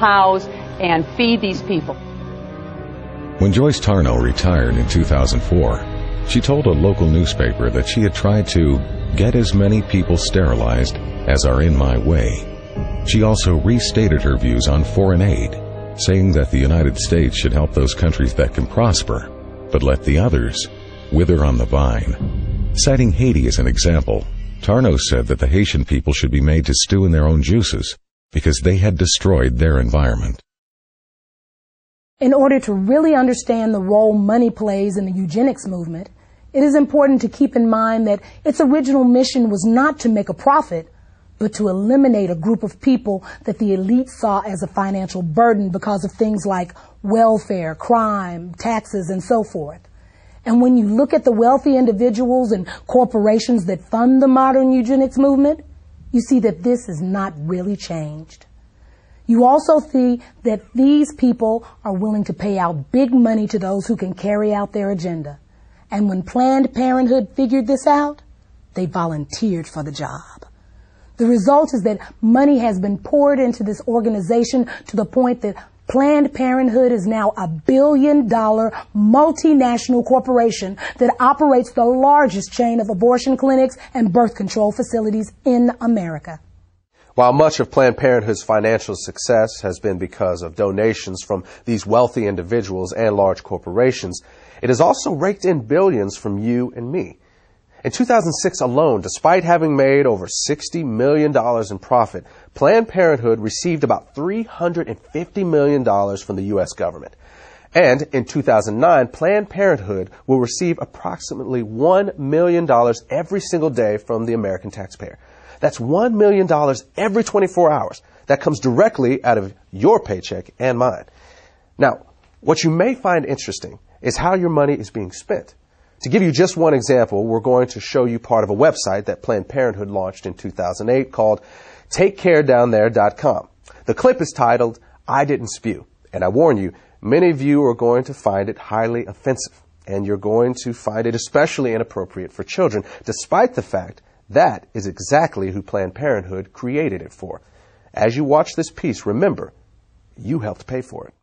house and feed these people. When Joyce Tarnow retired in 2004, she told a local newspaper that she had tried to get as many people sterilized as are in my way. She also restated her views on foreign aid, saying that the United States should help those countries that can prosper, but let the others wither on the vine. Citing Haiti as an example, Tarnow said that the Haitian people should be made to stew in their own juices because they had destroyed their environment. In order to really understand the role money plays in the eugenics movement, it is important to keep in mind that its original mission was not to make a profit, but to eliminate a group of people that the elite saw as a financial burden because of things like welfare, crime, taxes, and so forth. And when you look at the wealthy individuals and corporations that fund the modern eugenics movement, you see that this has not really changed. You also see that these people are willing to pay out big money to those who can carry out their agenda. And when Planned Parenthood figured this out, they volunteered for the job. The result is that money has been poured into this organization to the point that Planned Parenthood is now a $1 billion multinational corporation that operates the largest chain of abortion clinics and birth control facilities in America. While much of Planned Parenthood's financial success has been because of donations from these wealthy individuals and large corporations, it has also raked in billions from you and me. In 2006 alone, despite having made over $60 million in profit, Planned Parenthood received about $350 million from the U.S. government. And in 2009, Planned Parenthood will receive approximately $1 million every single day from the American taxpayer. That's $1 million every 24 hours. That comes directly out of your paycheck and mine. Now, what you may find interesting is how your money is being spent. To give you just one example, we're going to show you part of a website that Planned Parenthood launched in 2008 called TakeCareDownThere.com. The clip is titled, "I Didn't Spew." And I warn you, many of you are going to find it highly offensive. And you're going to find it especially inappropriate for children, despite the fact that is exactly who Planned Parenthood created it for. As you watch this piece, remember, you helped pay for it.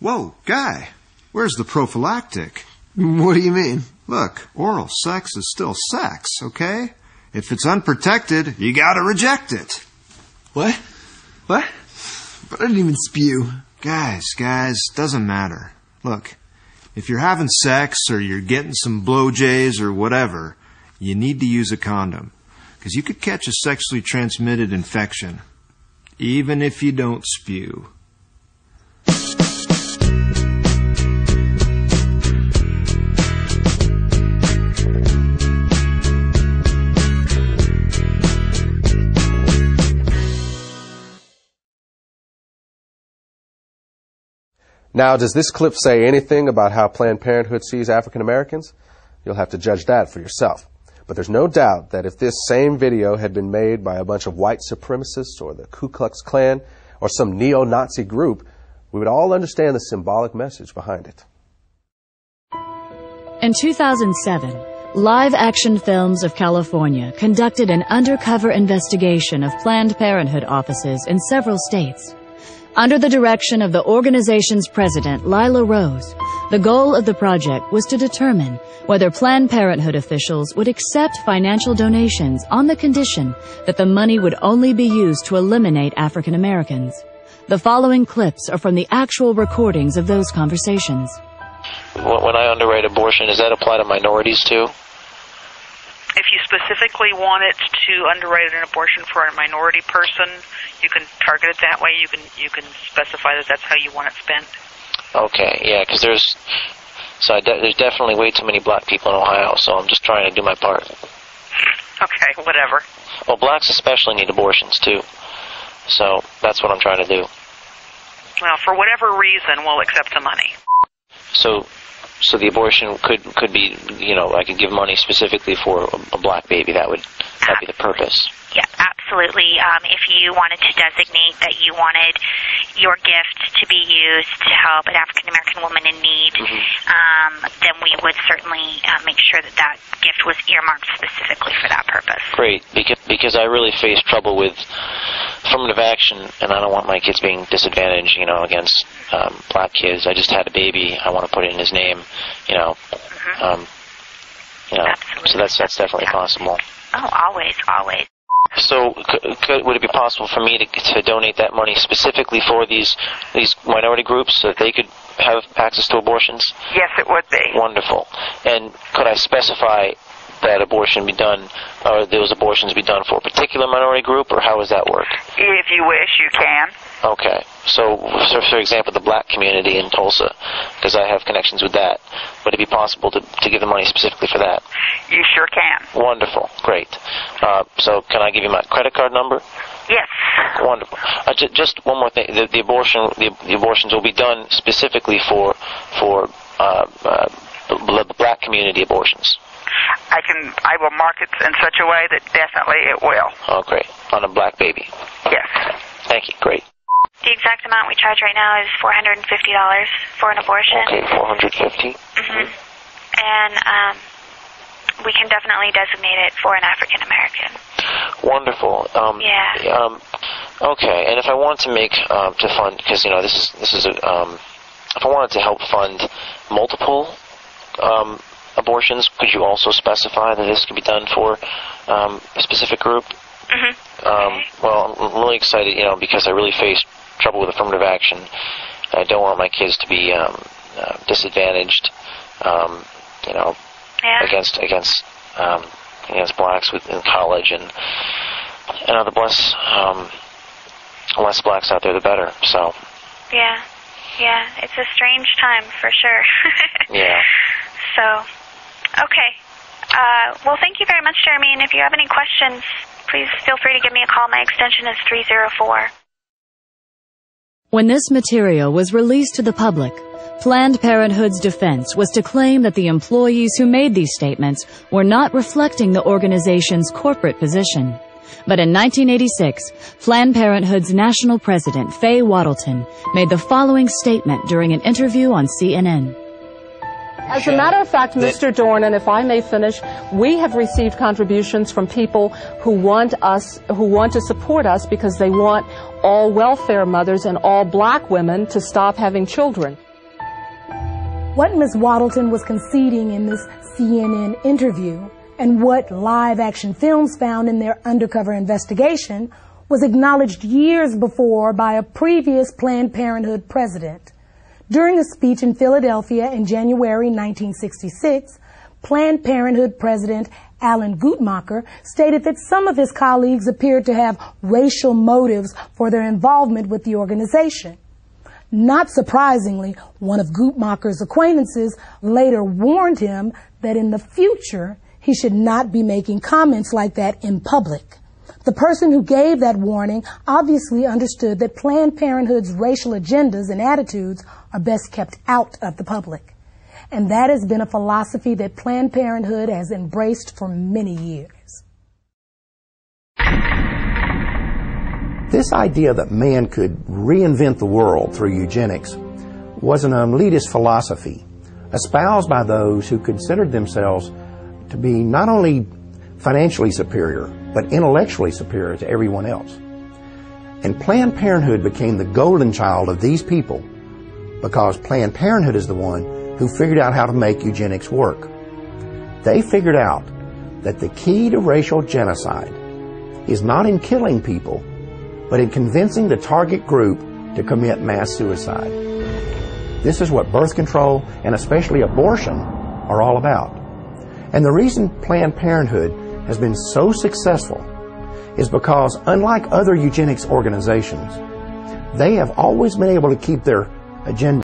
Whoa, guy, where's the prophylactic? What do you mean? Look, oral sex is still sex, okay? If it's unprotected, you gotta reject it. What? What? But I didn't even spew. Guys, doesn't matter. Look, if you're having sex or you're getting some blowjays or whatever, you need to use a condom. Because you could catch a sexually transmitted infection, even if you don't spew. Now, does this clip say anything about how Planned Parenthood sees African Americans? You'll have to judge that for yourself. But there's no doubt that if this same video had been made by a bunch of white supremacists or the Ku Klux Klan or some neo-Nazi group, we would all understand the symbolic message behind it. In 2007, Live Action Films of California conducted an undercover investigation of Planned Parenthood offices in several states. Under the direction of the organization's president, Lila Rose, the goal of the project was to determine whether Planned Parenthood officials would accept financial donations on the condition that the money would only be used to eliminate African Americans. The following clips are from the actual recordings of those conversations. When I underwrite abortion, does that apply to minorities too? If you specifically want it to underwrite an abortion for a minority person, you can target it that way. You can specify that that's how you want it spent. Okay, yeah, because there's definitely way too many black people in Ohio, so I'm just trying to do my part. Okay, whatever. Well, blacks especially need abortions too, so that's what I'm trying to do. Well, for whatever reason, we'll accept the money. So the abortion could be, I could give money specifically for a black baby. That'd be the purpose. Yeah, absolutely. If you wanted to designate that you wanted your gift to be used to help an African-American woman in need, then we would certainly make sure that gift was earmarked specifically for that Great, because I really face trouble with affirmative action, and I don't want my kids being disadvantaged, against black kids. I just had a baby. I want to put it in his name, Absolutely. So that's definitely possible. Oh, always. So would it be possible for me to donate that money specifically for these minority groups so that they could have access to abortions? Yes, it would be. Wonderful. And could I specify that abortion be done, or those abortions be done for a particular minority group, or how does that work? If you wish, you can. Okay. So for example, the black community in Tulsa, because I have connections with that, would it be possible to give the money specifically for that? You sure can. Wonderful. Great. So can I give you my credit card number? Yes. Wonderful. Just one more thing. The abortions will be done specifically for the black community abortions. I will mark it in such a way that definitely it will. Oh, great. On a black baby. Yes. Thank you. Great. The exact amount we charge right now is $450 for an abortion. Okay, $450. Mm-hmm. And we can definitely designate it for an African American. Wonderful. Yeah. Okay, and if I wanted to make to fund, because this is if I wanted to help fund multiple abortions, could you also specify that this could be done for a specific group? Mm-hmm. Well, I'm really excited, because I really face trouble with affirmative action. I don't want my kids to be disadvantaged, against blacks in college, and the less blacks out there, the better. So. Yeah, it's a strange time for sure. Yeah. So, okay. Well, thank you very much, Jeremy. And if you have any questions, please feel free to give me a call. My extension is 304. When this material was released to the public, Planned Parenthood's defense was to claim that the employees who made these statements were not reflecting the organization's corporate position. But in 1986, Planned Parenthood's national president, Faye Wattleton, made the following statement during an interview on CNN. As a matter of fact, Mr. Dornan, if I may finish, we have received contributions from people who want to support us because they want all welfare mothers and all black women to stop having children. What Ms. Wattleton was conceding in this CNN interview, and what Live Action Films found in their undercover investigation, was acknowledged years before by a previous Planned Parenthood president. During a speech in Philadelphia in January 1966, Planned Parenthood President Alan Guttmacher stated that some of his colleagues appeared to have racial motives for their involvement with the organization. Not surprisingly, one of Guttmacher's acquaintances later warned him that in the future he should not be making comments like that in public. The person who gave that warning obviously understood that Planned Parenthood's racial agendas and attitudes are best kept out of the public. And that has been a philosophy that Planned Parenthood has embraced for many years. This idea that man could reinvent the world through eugenics was an elitist philosophy espoused by those who considered themselves to be not only financially superior, but intellectually superior to everyone else. And Planned Parenthood became the golden child of these people because Planned Parenthood is the one who figured out how to make eugenics work. They figured out that the key to racial genocide is not in killing people, but in convincing the target group to commit mass suicide. This is what birth control, and especially abortion, are all about. And the reason Planned Parenthood has been so successful is because, unlike other eugenics organizations, they have always been able to keep their agenda